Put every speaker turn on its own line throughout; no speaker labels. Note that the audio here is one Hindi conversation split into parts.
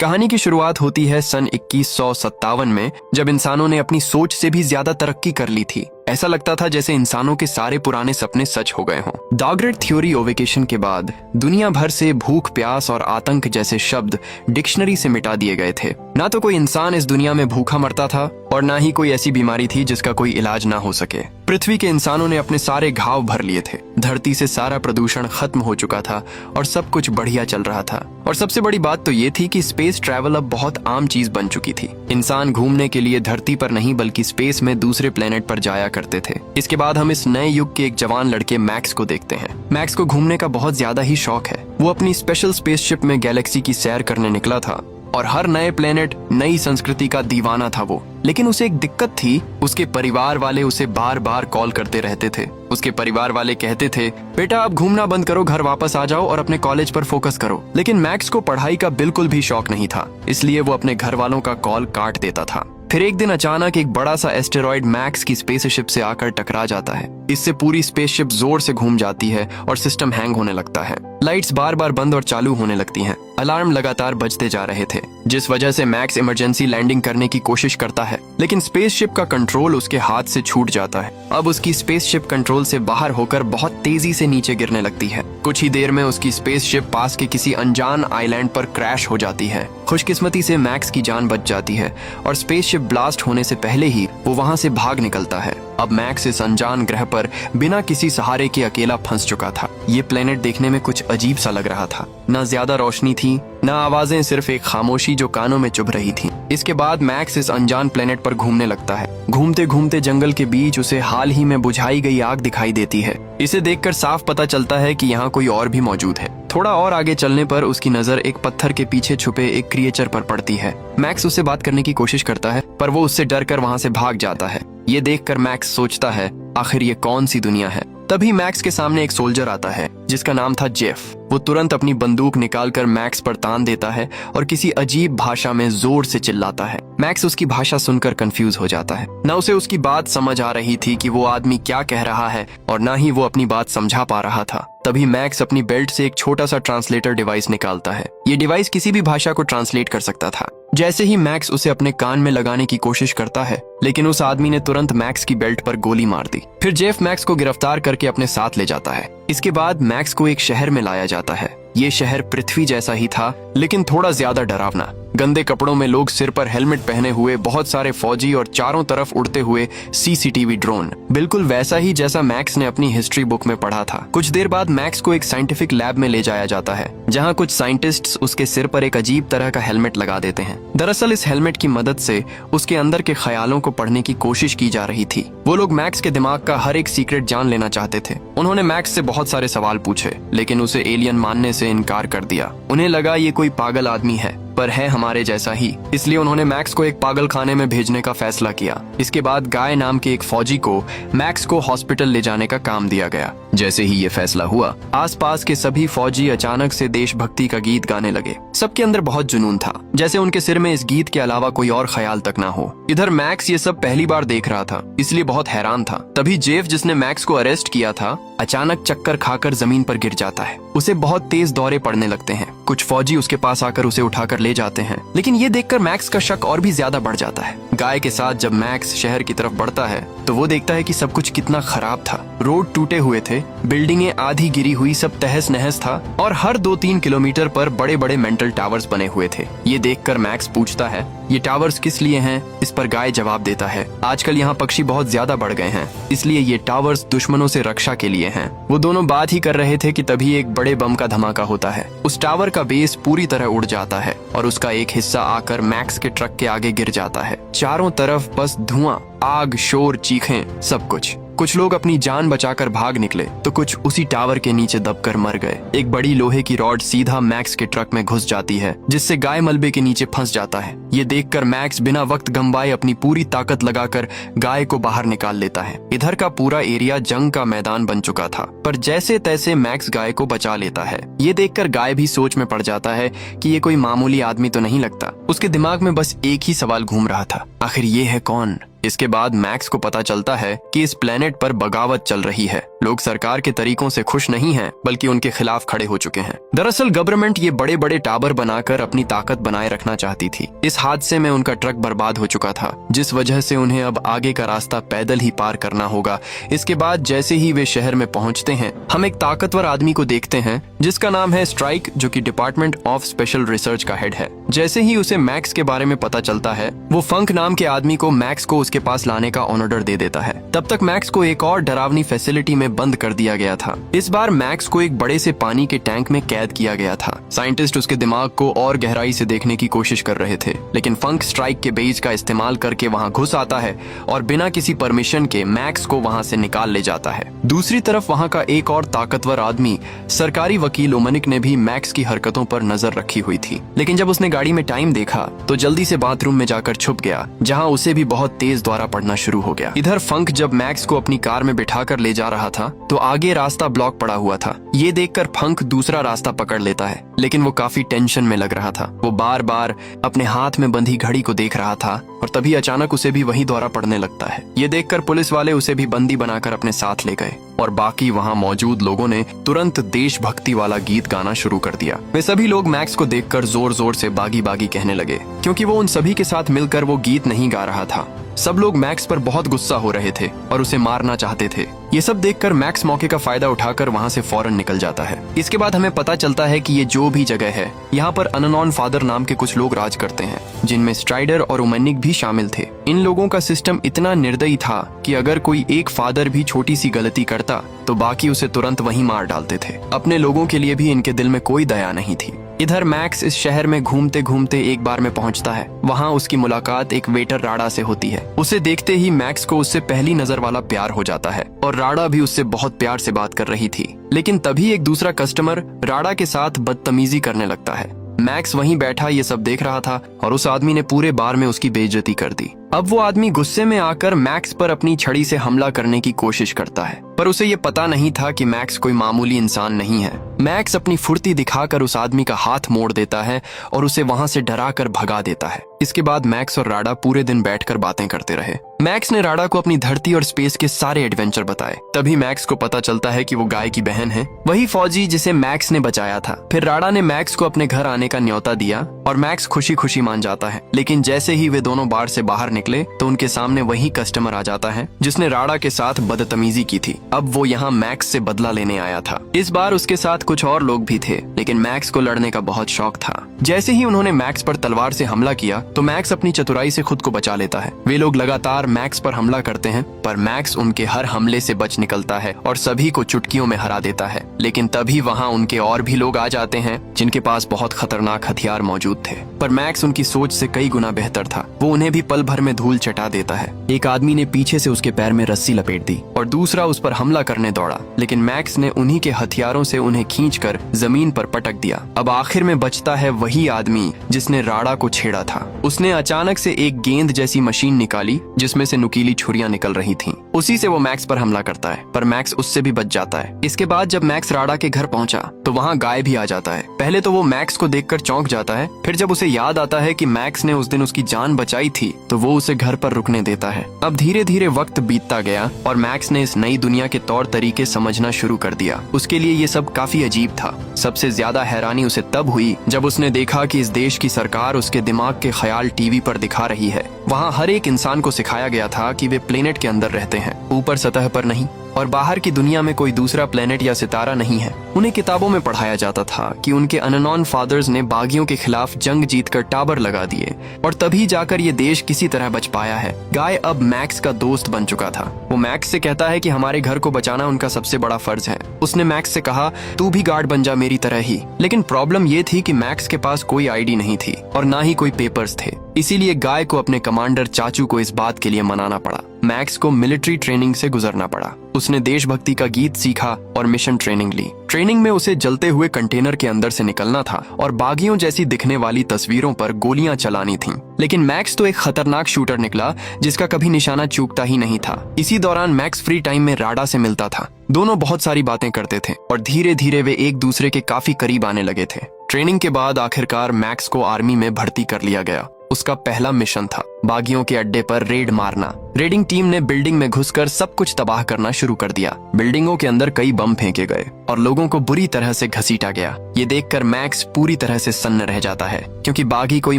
कहानी की शुरुआत होती है सन 2157 में, जब इंसानों ने अपनी सोच से भी ज्यादा तरक्की कर ली थी। ऐसा लगता था जैसे इंसानों के सारे पुराने सपने सच हो गए हों। द ग्रेट थ्योरी ओवेकेशन के बाद दुनिया भर से भूख, प्यास और आतंक जैसे शब्द डिक्शनरी से मिटा दिए गए थे। ना तो कोई इंसान इस दुनिया में भूखा मरता था और ना ही कोई ऐसी बीमारी थी जिसका कोई इलाज ना हो सके। पृथ्वी के इंसानों ने अपने सारे घाव भर लिए थे। धरती से सारा प्रदूषण खत्म हो चुका था और सब कुछ बढ़िया चल रहा था। और सबसे बड़ी बात तो ये थी कि स्पेस ट्रैवल अब बहुत आम चीज बन चुकी थी। इंसान घूमने के लिए धरती पर नहीं बल्कि स्पेस में दूसरे प्लेनेट पर जाया करते थे। इसके बाद हम इस नए युग के एक जवान लड़के मैक्स को देखते हैं। मैक्स को घूमने का बहुत ज्यादा ही शौक है। वो अपनी स्पेशल स्पेसशिप में गैलेक्सी की सैर करने निकला था और हर नए प्लेनेट, नई संस्कृति का दीवाना था वो। लेकिन उसे एक दिक्कत थी, उसके परिवार वाले उसे बार बार कॉल करते रहते थे। उसके परिवार वाले कहते थे, बेटा आप घूमना बंद करो, घर वापस आ जाओ और अपने कॉलेज पर फोकस करो। लेकिन मैक्स को पढ़ाई का बिल्कुल भी शौक नहीं था, इसलिए वो अपने घर वालों का कॉल काट देता था। फिर एक दिन अचानक एक बड़ा सा एस्टेरॉइड मैक्स की स्पेसशिप से आकर टकरा जाता है। इससे पूरी स्पेसशिप जोर से घूम जाती है और सिस्टम हैंग होने लगता है। लाइट्स बार बार बंद और चालू होने लगती हैं। अलार्म लगातार बजते जा रहे थे, जिस वजह से मैक्स इमरजेंसी लैंडिंग करने की कोशिश करता है। लेकिन स्पेसशिप का कंट्रोल उसके हाथ से छूट जाता है। अब उसकी स्पेसशिप कंट्रोल से बाहर होकर बहुत तेजी से नीचे गिरने लगती है। कुछ ही देर में उसकी स्पेसशिप पास के किसी अनजान आइलैंड पर क्रैश हो जाती है। खुशकिस्मती से मैक्स की जान बच जाती है और स्पेसशिप ब्लास्ट होने से पहले ही वो वहां से भाग निकलता है। अब मैक्स इस अनजान ग्रह पर बिना किसी सहारे के अकेला फंस चुका था। ये प्लेनेट देखने में कुछ अजीब सा लग रहा था। ना ज्यादा रोशनी थी, ना आवाजें, सिर्फ एक खामोशी जो कानों में चुभ रही थी। इसके बाद मैक्स इस अनजान प्लेनेट पर घूमने लगता है। घूमते घूमते जंगल के बीच उसे हाल ही में बुझाई गई आग दिखाई देती है। इसे देखकर साफ पता चलता है कि यहाँ कोई और भी मौजूद है। थोड़ा और आगे चलने पर उसकी नजर एक पत्थर के पीछे छुपे एक क्रिएचर पर पड़ती है। मैक्स उससे बात करने की कोशिश करता है, पर वो उससे डरकर वहां से भाग जाता है। ये देखकर मैक्स सोचता है, आखिर ये कौन सी दुनिया है। तभी मैक्स के सामने एक सोल्जर आता है जिसका नाम था जेफ। वो तुरंत अपनी बंदूक निकालकर मैक्स पर तान देता है और किसी अजीब भाषा में जोर से चिल्लाता है। मैक्स उसकी भाषा सुनकर कंफ्यूज हो जाता है। न उसे उसकी बात समझ आ रही थी कि वो आदमी क्या कह रहा है और न ही वो अपनी बात समझा पा रहा था। तभी मैक्स अपनी बेल्ट से एक छोटा सा ट्रांसलेटर डिवाइस निकालता है। ये डिवाइस किसी भी भाषा को ट्रांसलेट कर सकता था। जैसे ही मैक्स उसे अपने कान में लगाने की कोशिश करता है, लेकिन उस आदमी ने तुरंत मैक्स की बेल्ट पर गोली मार दी। फिर जेफ मैक्स को गिरफ्तार करके अपने साथ ले जाता है। इसके बाद मैक्स को एक शहर में लाया जाता है। ये शहर पृथ्वी जैसा ही था, लेकिन थोड़ा ज्यादा डरावना। गंदे कपड़ों में लोग, सिर पर हेलमेट पहने हुए बहुत सारे फौजी और चारों तरफ उड़ते हुए सीसीटीवी ड्रोन। बिल्कुल वैसा ही जैसा मैक्स ने अपनी हिस्ट्री बुक में पढ़ा था। कुछ देर बाद मैक्स को एक साइंटिफिक लैब में ले जाया जाता है, जहां कुछ साइंटिस्ट्स उसके सिर पर एक अजीब तरह का हेलमेट लगा देते हैं। दरअसल इस हेलमेट की मदद से उसके अंदर के ख्यालों को पढ़ने की कोशिश की जा रही थी। वो लोग मैक्स के दिमाग का हर एक सीक्रेट जान लेना चाहते थे। उन्होंने मैक्स से बहुत सारे सवाल पूछे, लेकिन उसे एलियन मानने से इनकार कर दिया। उन्हें लगा ये कोई पागल आदमी है, पर है हमारे जैसा ही। इसलिए उन्होंने मैक्स को एक पागल खाने में भेजने का फैसला किया। इसके बाद गाय नाम के एक फौजी को मैक्स को हॉस्पिटल ले जाने का काम दिया गया। जैसे ही ये फैसला हुआ, आसपास के सभी फौजी अचानक से देशभक्ति का गीत गाने लगे। सबके अंदर बहुत जुनून था, जैसे उनके सिर में इस गीत के अलावा कोई और ख्याल तक ना हो। इधर मैक्स ये सब पहली बार देख रहा था, इसलिए बहुत हैरान था। तभी जेफ, जिसने मैक्स को अरेस्ट किया था, अचानक चक्कर खाकर जमीन पर गिर जाता है। उसे बहुत तेज दौरे पड़ने लगते हैं। कुछ फौजी उसके पास आकर उसे उठाकर ले जाते हैं, लेकिन ये देखकर मैक्स का शक और भी ज्यादा बढ़ जाता है। गाय के साथ जब मैक्स शहर की तरफ बढ़ता है, तो वो देखता है कि सब कुछ कितना खराब था। रोड टूटे हुए थे, बिल्डिंगें आधी गिरी हुई, सब तहस नहस था और हर 2-3 किलोमीटर पर बड़े बड़े मेंटल टावर्स बने हुए थे। ये देखकर मैक्स पूछता है, ये टावर्स किस लिए हैं? इस पर गाय जवाब देता है, आजकल यहाँ पक्षी बहुत ज्यादा बढ़ गए हैं, इसलिए ये टावर्स दुश्मनों से रक्षा के लिए हैं। वो दोनों बात ही कर रहे थे कि तभी एक बड़े बम का धमाका होता है। उस टावर का बेस पूरी तरह उड़ जाता है और उसका एक हिस्सा आकर मैक्स के ट्रक के आगे गिर जाता है। चारों तरफ बस धुआं, आग, शोर, चीखें, सब कुछ। कुछ लोग अपनी जान बचाकर भाग निकले, तो कुछ उसी टावर के नीचे दबकर मर गए। एक बड़ी लोहे की रॉड सीधा मैक्स के ट्रक में घुस जाती है, जिससे गाय मलबे के नीचे फंस जाता है। ये देखकर मैक्स बिना वक्त गंवाए अपनी पूरी ताकत लगाकर गाय को बाहर निकाल लेता है। इधर का पूरा एरिया जंग का मैदान बन चुका था, पर जैसे तैसे मैक्स गाय को बचा लेता है। ये देखकर गाय भी सोच में पड़ जाता है कि ये कोई मामूली आदमी तो नहीं लगता। उसके दिमाग में बस एक ही सवाल घूम रहा था, आखिर ये है कौन? इसके बाद मैक्स को पता चलता है कि इस प्लेनेट पर बगावत चल रही है। लोग सरकार के तरीकों से खुश नहीं हैं, बल्कि उनके खिलाफ खड़े हो चुके हैं। दरअसल गवर्नमेंट ये बड़े बड़े टावर बनाकर अपनी ताकत बनाए रखना चाहती थी। इस हादसे में उनका ट्रक बर्बाद हो चुका था, जिस वजह से उन्हें अब आगे का रास्ता पैदल ही पार करना होगा। इसके बाद जैसे ही वे शहर में पहुंचते हैं, हम एक ताकतवर आदमी को देखते हैं जिसका नाम है स्ट्राइक, जो कि डिपार्टमेंट ऑफ स्पेशल रिसर्च का हेड है। जैसे ही उसे मैक्स के बारे में पता चलता है, वो फंक नाम के आदमी को मैक्स को उसके पास लाने का ऑर्डर दे देता है। तब तक मैक्स को एक और डरावनी फैसिलिटी में बंद कर दिया गया था। इस बार मैक्स को एक बड़े से पानी के टैंक में कैद किया गया था। साइंटिस्ट उसके दिमाग को और गहराई से देखने की कोशिश कर रहे थे, लेकिन फंक स्ट्राइक के बेज का इस्तेमाल करके वहां घुस आता है और बिना किसी परमिशन के मैक्स को वहां से निकाल ले जाता है। दूसरी तरफ वहां का एक और ताकतवर आदमी, सरकारी वकील ओमनिक, ने भी मैक्स की हरकतों पर नजर रखी हुई थी। लेकिन जब उसने गाड़ी में टाइम देखा तो जल्दी से बाथरूम में जाकर छुप गया, जहां उसे भी बहुत तेज दौरा पड़ना शुरू हो गया। इधर फंक जब मैक्स को अपनी कार में बिठाकर ले जा रहा था तो आगे रास्ता ब्लॉक पड़ा हुआ था। ये देखकर फंक दूसरा रास्ता पकड़ लेता है, लेकिन वो काफी टेंशन में लग रहा था। वो बार बार अपने हाथ में बंधी घड़ी को देख रहा था और तभी अचानक उसे भी वही दौरा पड़ने लगता है। ये देखकर पुलिस वाले उसे भी बंदी बनाकर अपने साथ ले गए और बाकी वहां मौजूद लोगों ने तुरंत देशभक्ति वाला गीत गाना शुरू कर दिया। वे सभी लोग मैक्स को देखकर जोर जोर से बागी बागी कहने लगे, क्योंकि वो उन सभी के साथ मिलकर वो गीत नहीं गा रहा था। सब लोग मैक्स पर बहुत गुस्सा हो रहे थे और उसे मारना चाहते थे। ये सब देखकर मैक्स मौके का फायदा उठाकर वहां से फौरन निकल जाता है। इसके बाद हमें पता चलता है कि ये जो भी जगह है, यहाँ पर अननोन फादर नाम के कुछ लोग राज करते हैं, जिनमें स्ट्राइडर और ओमनिक भी शामिल थे। इन लोगों का सिस्टम इतना निर्दयी था कि अगर कोई एक फादर भी छोटी सी गलती करता तो बाकी उसे तुरंत वहीं मार डालते थे। अपने लोगों के लिए भी इनके दिल में कोई दया नहीं थी। इधर मैक्स इस शहर में घूमते घूमते एक बार में पहुंचता है। वहां उसकी मुलाकात एक वेटर राडा से होती है। उसे देखते ही मैक्स को उससे पहली नजर वाला प्यार हो जाता है और राडा भी उससे बहुत प्यार से बात कर रही थी। लेकिन तभी एक दूसरा कस्टमर राडा के साथ बदतमीजी करने लगता है। मैक्स वहीं बैठा ये सब देख रहा था और उस आदमी ने पूरे बार में उसकी बेइज्जती कर दी। अब वो आदमी गुस्से में आकर मैक्स पर अपनी छड़ी से हमला करने की कोशिश करता है, पर उसे ये पता नहीं था कि मैक्स कोई मामूली इंसान नहीं है। मैक्स अपनी फुर्ती दिखाकर उस आदमी का हाथ मोड़ देता है और उसे वहां से डराकर भगा देता है। इसके बाद मैक्स और राडा पूरे दिन बैठकर बातें करते रहे। मैक्स ने राडा को अपनी धरती और स्पेस के सारे एडवेंचर बताए। तभी मैक्स को पता चलता है कि वो गाय की बहन है, वही फौजी जिसे मैक्स ने बचाया था। फिर राडा ने मैक्स को अपने घर आने का न्योता दिया और मैक्स खुशी खुशी मान जाता है। लेकिन जैसे ही वे दोनों बार से बाहर निकले तो उनके सामने वही कस्टमर आ जाता है जिसने राडा के साथ बदतमीजी की थी। अब वो यहाँ मैक्स से बदला लेने आया था। इस बार उसके साथ कुछ और लोग भी थे, लेकिन मैक्स को लड़ने का बहुत शौक था। जैसे ही उन्होंने मैक्स पर तलवार से हमला किया तो मैक्स अपनी चतुराई से खुद को बचा लेता है। वे लोग लगातार मैक्स पर हमला करते हैं, पर मैक्स उनके हर हमले से बच निकलता है और सभी को चुटकियों में हरा देता है। लेकिन तभी वहाँ उनके और भी लोग आ जाते हैं जिनके पास बहुत खतरनाक हथियार मौजूद थे, पर मैक्स उनकी सोच से कई गुना बेहतर था। वो उन्हें भी पल भर में धूल चटा देता है। एक आदमी ने पीछे से उसके पैर में रस्सी लपेट दी और दूसरा उस पर हमला करने दौड़ा, लेकिन मैक्स ने उन्हीं के हथियारों से उन्हें खींचकर जमीन पर पटक दिया। अब आखिर में बचता है वही आदमी जिसने राडा को छेड़ा था। उसने अचानक से एक गेंद जैसी मशीन निकाली जिसमें से नुकीली छुरियां निकल रही थीं। उसी से वो मैक्स पर हमला करता है, पर मैक्स उससे भी बच जाता है। इसके बाद जब मैक्स राडा के घर पहुंचा तो वहाँ गाय भी आ जाता है। पहले तो वो मैक्स को देखकर चौंक जाता है, फिर जब उसे याद आता है कि मैक्स ने उस दिन उसकी जान बचाई थी तो वो उसे घर पर रुकने देता है। अब धीरे धीरे वक्त बीतता गया और मैक्स ने इस नई दुनिया के तौर तरीके समझना शुरू कर दिया। उसके लिए ये सब काफी अजीब था। सबसे ज्यादा हैरानी उसे तब हुई जब उसने देखा कि इस देश की सरकार उसके दिमाग के ख्याल टीवी पर दिखा रही है। वहाँ हर एक इंसान को सिखाया गया था कि वे प्लेनेट के अंदर रहते हैं, ऊपर सतह पर नहीं, और बाहर की दुनिया में कोई दूसरा प्लेनेट या सितारा नहीं है। उन्हें किताबों में पढ़ाया जाता था कि उनके अननोन फादर्स ने बागियों के खिलाफ जंग जीतकर टावर लगा दिए और तभी जाकर ये देश किसी तरह बच पाया है। गाय अब मैक्स का दोस्त बन चुका था। वो मैक्स से कहता है कि हमारे घर को बचाना उनका सबसे बड़ा फर्ज है। उसने मैक्स से कहा, तू भी गार्ड बन जा मेरी तरह ही। लेकिन प्रॉब्लम ये थी कि मैक्स के पास कोई आईडी नहीं थी और ना ही कोई पेपर्स थे। इसीलिए गाय को अपने कमांडर चाचू को इस बात के लिए मनाना पड़ा। मैक्स को मिलिट्री ट्रेनिंग से गुजरना पड़ा। उसने देशभक्ति का गीत सीखा और मिशन ट्रेनिंग ली। ट्रेनिंग में उसे जलते हुए कंटेनर के अंदर से निकलना था और बागियों जैसी दिखने वाली तस्वीरों पर गोलियां चलानी थीं। लेकिन मैक्स तो एक खतरनाक शूटर निकला जिसका कभी निशाना चूकता ही नहीं था। इसी दौरान मैक्स फ्री टाइम में राडा से मिलता था। दोनों बहुत सारी बातें करते थे और धीरे धीरे वे एक दूसरे के काफी करीब आने लगे थे। ट्रेनिंग के बाद आखिरकार मैक्स को आर्मी में भर्ती कर लिया गया। उसका पहला मिशन था बागियों के अड्डे पर रेड मारना। रेडिंग टीम ने बिल्डिंग में घुसकर सब कुछ तबाह करना शुरू कर दिया। बिल्डिंगों के अंदर कई बम फेंके गए और लोगों को बुरी तरह से घसीटा गया। ये देखकर मैक्स पूरी तरह से सन्न रह जाता है, क्योंकि बागी कोई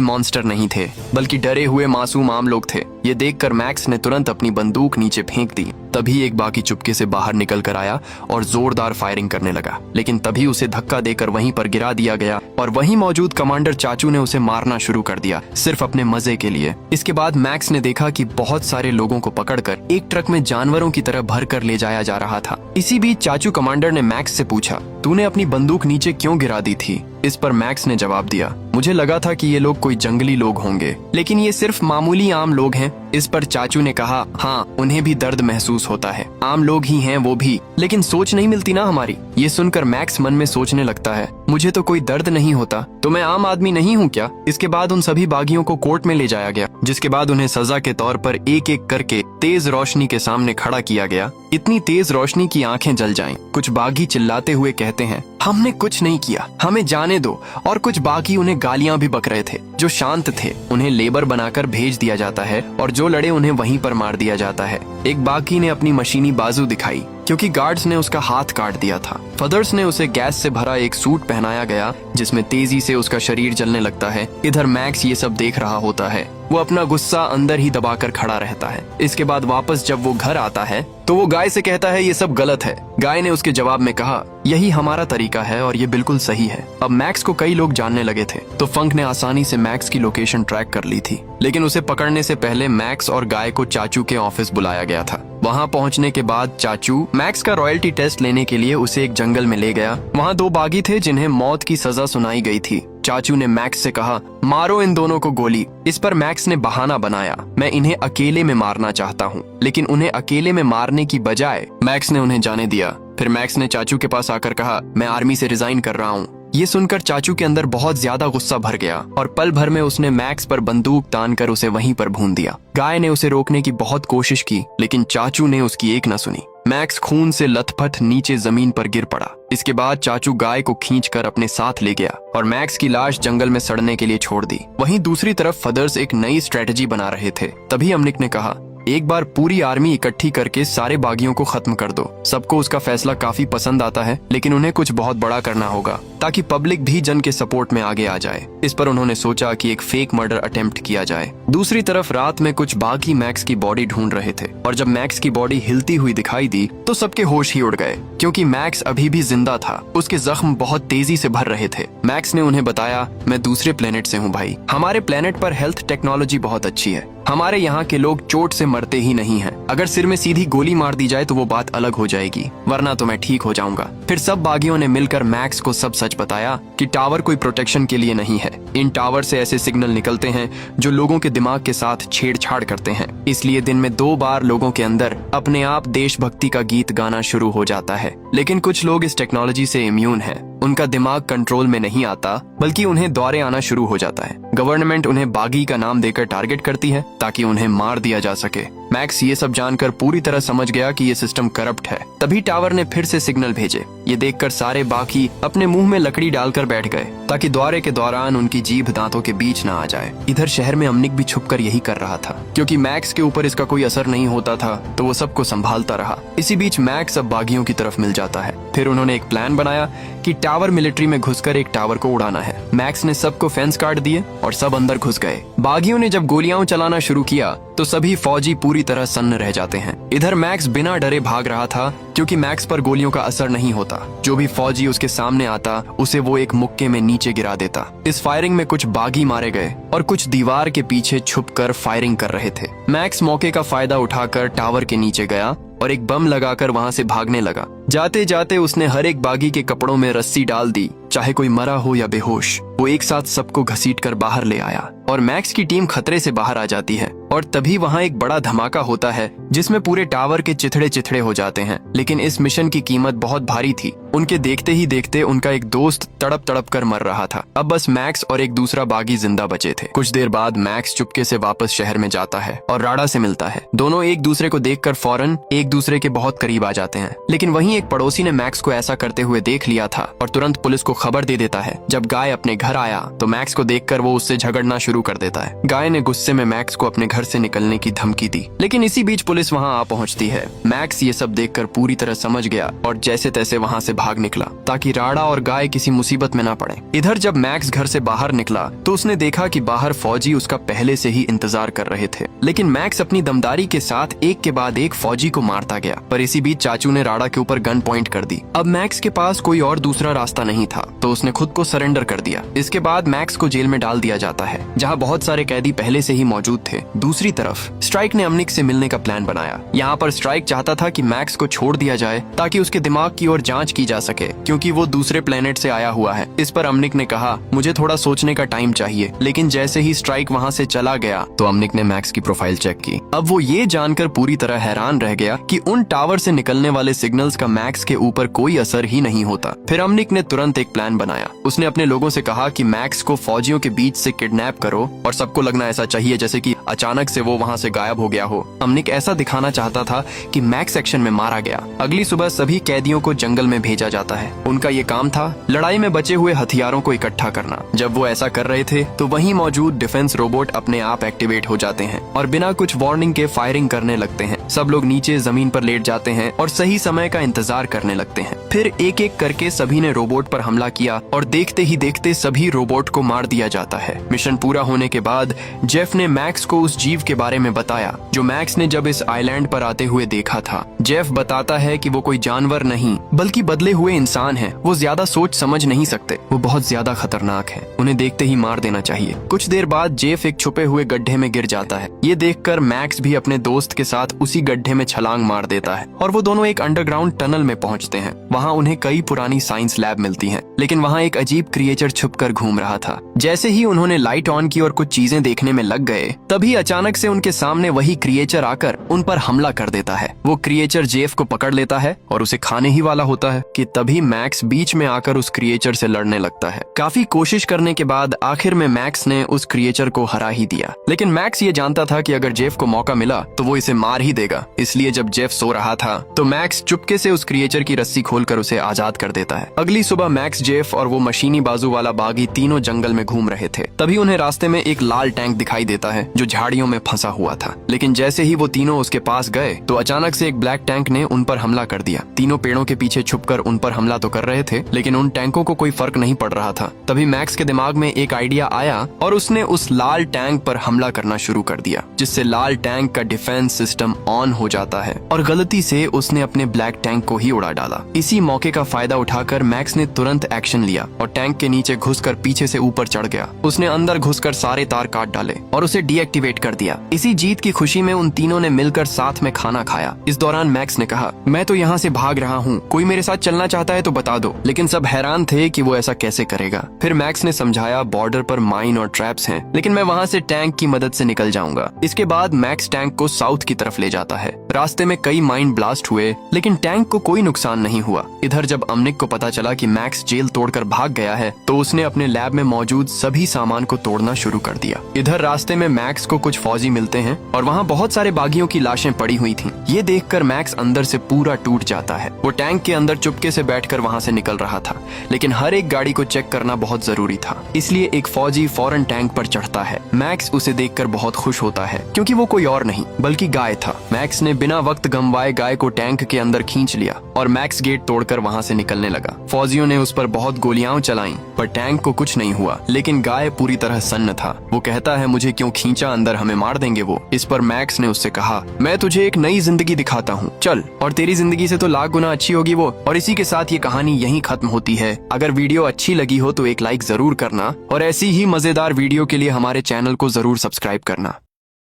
मॉन्स्टर नहीं थे, बल्कि डरे हुए मासूम आम लोग थे। ये देखकर मैक्स ने तुरंत अपनी बंदूक नीचे फेंक दी। तभी एक बागी चुपके से बाहर निकल कर आया और जोरदार फायरिंग करने लगा, लेकिन तभी उसे धक्का देकर वहीं पर गिरा दिया गया और वहीं मौजूद कमांडर चाचू ने उसे मारना शुरू कर दिया, सिर्फ अपने मजे के लिए। इसके बाद मैक्स ने देखा कि बहुत सारे लोगों को पकड़कर एक ट्रक में जानवरों की तरह भर कर ले जाया जा रहा था। इसी बीच चाचू कमांडर ने मैक्स से पूछा, तूने अपनी बंदूक नीचे क्यों गिरा दी थी? इस पर मैक्स ने जवाब दिया, मुझे लगा था कि ये लोग कोई जंगली लोग होंगे, लेकिन ये सिर्फ मामूली आम लोग हैं। इस पर चाचू ने कहा, हाँ, उन्हें भी दर्द महसूस होता है, आम लोग ही हैं वो भी, लेकिन सोच नहीं मिलती ना हमारी। ये सुनकर मैक्स मन में सोचने लगता है, मुझे तो कोई दर्द नहीं होता, तो मैं आम आदमी नहीं हूँ क्या? इसके बाद उन सभी बागियों को कोर्ट में ले जाया गया, जिसके बाद उन्हें सजा के तौर पर एक एक करके तेज रोशनी के सामने खड़ा किया गया। इतनी तेज रोशनी की आंखें जल जाएं। कुछ बागी चिल्लाते हुए कहते हैं, हमने कुछ नहीं किया, हमें जाने दो। और कुछ बागी उन्हें गालियां भी बक रहे थे। जो शांत थे उन्हें लेबर बनाकर भेज दिया जाता है और जो लड़े उन्हें वहीं पर मार दिया जाता है। एक बागी ने अपनी मशीनी बाजू दिखाई, क्योंकि गार्ड्स ने उसका हाथ काट दिया था। फदर्स ने उसे गैस से भरा एक सूट पहनाया गया, जिसमें तेजी से उसका शरीर जलने लगता है। इधर मैक्स ये सब देख रहा होता है। वो अपना गुस्सा अंदर ही दबाकर खड़ा रहता है। इसके बाद वापस जब वो घर आता है तो वो गाय से कहता है, ये सब गलत है। गाय ने उसके जवाब में कहा, यही हमारा तरीका है और ये बिल्कुल सही है। अब मैक्स को कई लोग जानने लगे थे, तो फंक ने आसानी से मैक्स की लोकेशन ट्रैक कर ली थी। लेकिन उसे पकड़ने से पहले मैक्स और गाय को चाचू के ऑफिस बुलाया गया था। वहाँ पहुँचने के बाद चाचू मैक्स का रॉयल्टी टेस्ट लेने के लिए उसे एक जंगल में ले गया। वहाँ दो बागी थे जिन्हें मौत की सजा सुनाई गई थी। चाचू ने मैक्स से कहा, मारो इन दोनों को गोली। इस पर मैक्स ने बहाना बनाया, मैं इन्हें अकेले में मारना चाहता हूँ। लेकिन उन्हें अकेले में मारने की बजाय मैक्स ने उन्हें जाने दिया। फिर मैक्स ने चाचू के पास आकर कहा, मैं आर्मी से रिजाइन कर रहा हूँ। ये सुनकर चाचू के अंदर बहुत ज्यादा गुस्सा भर गया और पल भर में उसने मैक्स पर बंदूक तान कर उसे वहीं पर भून दिया। गाय ने उसे रोकने की बहुत कोशिश की, लेकिन चाचू ने उसकी एक न सुनी। मैक्स खून से लथपथ नीचे जमीन पर गिर पड़ा। इसके बाद चाचू गाय को खींचकर अपने साथ ले गया और मैक्स की लाश जंगल में सड़ने के लिए छोड़ दी। वहीं दूसरी तरफ फदर्स एक नई स्ट्रेटजी बना रहे थे। तभी अमनिक ने कहा, एक बार पूरी आर्मी इकट्ठी करके सारे बागियों को खत्म कर दो। सबको उसका फैसला काफी पसंद आता है, लेकिन उन्हें कुछ बहुत बड़ा करना होगा ताकि पब्लिक भी जन के सपोर्ट में आगे आ जाए। इस पर उन्होंने सोचा कि एक फेक मर्डर अटेम्प्ट किया जाए। दूसरी तरफ रात में कुछ बागी मैक्स की बॉडी ढूंढ रहे थे और जब मैक्स की बॉडी हिलती हुई दिखाई दी तो सबके होश ही उड़ गए, क्योंकि मैक्स अभी भी जिंदा था। उसके जख्म बहुत तेजी से भर रहे थे। मैक्स ने उन्हें बताया, मैं दूसरे प्लेनेट से हूँ भाई। हमारे प्लेनेट पर हेल्थ टेक्नोलॉजी बहुत अच्छी है। हमारे यहाँ के लोग चोट से मरते ही नहीं हैं। अगर सिर में सीधी गोली मार दी जाए तो वो बात अलग हो जाएगी, वरना तो मैं ठीक हो जाऊंगा। फिर सब बागियों ने मिलकर मैक्स को सब सच बताया कि टावर कोई प्रोटेक्शन के लिए नहीं है। इन टावर से ऐसे सिग्नल निकलते हैं जो लोगों के दिमाग के साथ छेड़छाड़ करते हैं। इसलिए दिन में 2 बार लोगों के अंदर अपने आप देशभक्ति का गीत गाना शुरू हो जाता है। लेकिन कुछ लोग इस टेक्नोलॉजी से इम्यून हैं। उनका दिमाग कंट्रोल में नहीं आता, बल्कि उन्हें दौरे आना शुरू हो जाता है। गवर्नमेंट उन्हें बागी का नाम देकर टारगेट करती है ताकि उन्हें मार दिया जा सके। मैक्स ये सब जानकर पूरी तरह समझ गया कि ये सिस्टम करप्ट है। तभी टावर ने फिर से सिग्नल भेजे। ये देखकर सारे बागी अपने मुंह में लकड़ी डालकर बैठ गए ताकि दौरे के दौरान उनकी जीभ दांतों के बीच ना आ जाए। इधर शहर में अमनिक भी छुपकर यही कर रहा था, क्योंकि मैक्स के ऊपर इसका कोई असर नहीं होता था, तो वो सबको संभालता रहा। इसी बीच मैक्स अब बागियों की तरफ मिल जाता है। फिर उन्होंने एक प्लान बनाया कि टावर मिलिट्री में घुसकर एक टावर को उड़ाना है। मैक्स ने सबको फेंस काट दिए और सब अंदर घुस गए। बागियों ने जब गोलियां चलाना शुरू किया तो सभी फौजी पूरी तरह सन्न रह जाते हैं। इधर मैक्स बिना डरे भाग रहा था, क्योंकि मैक्स पर गोलियों का असर नहीं होता। जो भी फौजी उसके सामने आता उसे वो एक मुक्के में नीचे गिरा देता। इस फायरिंग में कुछ बागी मारे गए और कुछ दीवार के पीछे छुपकर फायरिंग कर रहे थे। मैक्स मौके का फायदा उठाकर टावर के नीचे गया और एक बम लगाकर वहां से भागने लगा। जाते जाते उसने हर एक बागी के कपड़ों में रस्सी डाल दी, चाहे कोई मरा हो या बेहोश। वो एक साथ सबको घसीटकर बाहर ले आया और मैक्स की टीम खतरे से बाहर आ जाती है। और तभी वहाँ एक बड़ा धमाका होता है जिसमें पूरे टावर के चिथड़े चिथड़े हो जाते हैं। लेकिन इस मिशन की कीमत बहुत भारी थी। उनके देखते ही देखते उनका एक दोस्त तड़प तड़प कर मर रहा था। अब बस मैक्स और एक दूसरा बागी जिंदा बचे थे। कुछ देर बाद मैक्स चुपके से वापस शहर में जाता है और राडा से मिलता है। दोनों एक दूसरे को देखकर फौरन एक दूसरे के बहुत करीब आ जाते हैं। लेकिन वहीं एक एक पड़ोसी ने मैक्स को ऐसा करते हुए देख लिया था और तुरंत पुलिस को खबर दे देता है। जब गाय अपने घर आया तो मैक्स को देखकर वो उससे झगड़ना शुरू कर देता है। गाय ने गुस्से में मैक्स को अपने घर से निकलने की धमकी दी, लेकिन इसी बीच पुलिस वहाँ आ पहुँचती है। मैक्स ये सब देखकर पूरी तरह समझ गया और जैसे तैसे वहाँ से भाग निकला ताकि राड़ा और गाय किसी मुसीबत में ना पड़े। इधर जब मैक्स घर से बाहर निकला तो उसने देखा कि बाहर फौजी उसका पहले से ही इंतजार कर रहे थे, लेकिन मैक्स अपनी दमदारी के साथ एक के बाद एक फौजी को मारता गया। पर इसी बीच चाचू ने राड़ा के ऊपर गन पॉइंट कर दी। अब मैक्स के पास कोई और दूसरा रास्ता नहीं था तो उसने खुद को सरेंडर कर दिया। इसके बाद मैक्स को जेल में डाल दिया जाता है जहाँ बहुत सारे कैदी पहले से ही मौजूद थे। दूसरी तरफ स्ट्राइक ने अमनिक से मिलने का प्लान बनाया। यहाँ पर स्ट्राइक चाहता था कि मैक्स को छोड़ दिया जाए ताकि उसके दिमाग की ओर जांच की जा सके, क्योंकि वो दूसरे प्लेनेट से आया हुआ है। इस पर अमनिक ने कहा मुझे थोड़ा सोचने का टाइम चाहिए, लेकिन जैसे ही स्ट्राइक वहाँ से चला गया तो अमनिक ने मैक्स की प्रोफाइल चेक की। अब वो ये जानकर पूरी तरह हैरान रह गया कि उन टावर से निकलने वाले सिग्नल्स का मैक्स के ऊपर कोई असर ही नहीं होता। फिर अमनिक ने तुरंत एक प्लान बनाया। उसने अपने लोगों से कहा कि मैक्स को फौजियों के बीच से किडनैप करो और सबको लगना ऐसा चाहिए जैसे कि अचानक से वो वहाँ से गायब हो गया हो। अमनिक ऐसा दिखाना चाहता था कि मैक्स एक्शन में मारा गया। अगली सुबह सभी कैदियों को जंगल में भेजा जाता है। उनका ये काम था लड़ाई में बचे हुए हथियारों को इकट्ठा करना। जब वो ऐसा कर रहे थे तो वहीं मौजूद डिफेंस रोबोट अपने आप एक्टिवेट हो जाते हैं और बिना कुछ वार्निंग के फायरिंग करने लगते हैं। सब लोग नीचे जमीन पर लेट जाते हैं और सही समय का इंतजार करने लगते हैं। फिर एक एक करके सभी ने रोबोट पर हमला किया और देखते ही देखते सभी रोबोट को मार दिया जाता है। मिशन पूरा होने के बाद जेफ ने मैक्स को उस जीव के बारे में बताया जो मैक्स ने जब इस आइलैंड पर आते हुए देखा था। जेफ बताता है कि वो कोई जानवर नहीं बल्कि बदले हुए इंसान है। वो ज्यादा सोच समझ नहीं सकते, वो बहुत ज्यादा खतरनाक है, उन्हें देखते ही मार देना चाहिए। कुछ देर बाद जेफ एक छुपे हुए गड्ढे में गिर जाता है। ये देखकर मैक्स भी अपने दोस्त के साथ उसी गड्ढे में छलांग मार देता है और वो दोनों एक अंडरग्राउंड टनल में पहुंचते हैं। वहाँ उन्हें कई पुरानी साइंस लैब मिलती हैं, लेकिन वहाँ एक अजीब क्रिएचर छुपकर घूम रहा था। जैसे ही उन्होंने लाइट ऑन की और कुछ चीजें देखने में लग गए, तभी अचानक से उनके सामने वही क्रिएचर आकर उन पर हमला कर देता है। वो क्रिएचर जेफ को पकड़ लेता है और उसे खाने ही वाला होता है कि तभी मैक्स बीच में आकर उस क्रिएचर से लड़ने लगता है। काफी कोशिश करने के बाद आखिर में मैक्स ने उस क्रिएचर को हरा ही दिया, लेकिन मैक्स ये जानता था कि अगर जेफ को मौका मिला तो वो इसे मार ही देगा। इसलिए जब जेफ सो रहा था तो मैक्स चुपके से उस क्रिएचर की रस्सी खोलकर उसे आजाद कर देता है। अगली सुबह मैक्स, जेफ और वो मशीनी बाजू वाला बागी तीनों जंगल में घूम रहे थे। तभी उन्हें रास्ते में एक लाल टैंक दिखाई देता है जो झाड़ियों में फंसा हुआ था। लेकिन जैसे ही वो तीनों उसके पास गए तो अचानक से एक ब्लैक टैंक ने उन पर हमला कर दिया। तीनों पेड़ों के पीछे छुपकर उन पर हमला तो कर रहे थे, लेकिन उन टैंकों को कोई फर्क नहीं पड़ रहा था। तभी मैक्स के दिमाग में एक आइडिया आया और उसने उस लाल टैंक पर हमला करना शुरू कर दिया, जिससे लाल टैंक का डिफेंस सिस्टम ऑन हो जाता है और गलती से उसने अपने ब्लैक टैंक को ही उड़ा डाला। इसी मौके का फायदा उठाकर मैक्स ने तुरंत एक्शन लिया और टैंक के नीचे घुसकर पीछे से ऊपर चढ़ गया। उसने अंदर घुसकर सारे तार काट डाले और उसे डीएक्टिवेट कर दिया। इसी जीत की खुशी में उन तीनों ने मिलकर साथ में खाना खाया। इस दौरान मैक्स ने कहा, मैं तो यहाँ से भाग रहा हूँ, कोई मेरे साथ चलना चाहता है तो बता दो। लेकिन सब हैरान थे कि वो ऐसा कैसे करेगा। फिर मैक्स ने समझाया, बॉर्डर पर माइन और ट्रैप्स हैं, लेकिन मैं वहाँ से टैंक की मदद से निकल जाऊंगा। इसके बाद मैक्स टैंक को साउथ की तरफ ले जाता है। रास्ते में कई माइन ब्लास्ट हुए, लेकिन टैंक को कोई नुकसान नहीं हुआ। इधर जब अमनिक को पता चला कि मैक्स जेल तोड़कर भाग गया है तो उसने अपने लैब में मौजूद सभी सामान को तोड़ना शुरू कर दिया। इधर रास्ते में मैक्स को कुछ फौजी मिलते हैं और वहाँ बहुत सारे बागियों की लाशें पड़ी हुई थीं। ये देखकर मैक्स अंदर से पूरा टूट जाता है। वो टैंक के अंदर चुपके से बैठकर वहाँ से निकल रहा था, लेकिन हर एक गाड़ी को चेक करना बहुत जरूरी था, इसलिए एक फौजी फौरन टैंक पर चढ़ता है। मैक्स उसे देखकर बहुत खुश होता है क्योंकि वो कोई और नहीं बल्कि गाय था। मैक्स ने बिना वक्त गंवाए गाय को टैंक के अंदर खींच लिया और मैक्स गेट तोड़कर वहाँ से निकलने लगा। फौजियों ने उस पर बहुत गोलियां चलाईं, पर टैंक को कुछ नहीं हुआ, लेकिन गाय पूरी तरह सन्न था। वो कहता है, मुझे क्यों खींचा, अंदर हमें मार देंगे वो। इस पर मैक्स ने उससे कहा, मैं तुझे एक नई जिंदगी दिखाता हूँ, चल, और तेरी जिंदगी से तो लाख गुना अच्छी होगी वो। और इसी के साथ ये कहानी यहीं खत्म होती है। अगर वीडियो अच्छी लगी हो तो एक लाइक जरूर करना और ऐसी ही मजेदार वीडियो के लिए हमारे चैनल को जरूर सब्सक्राइब करना।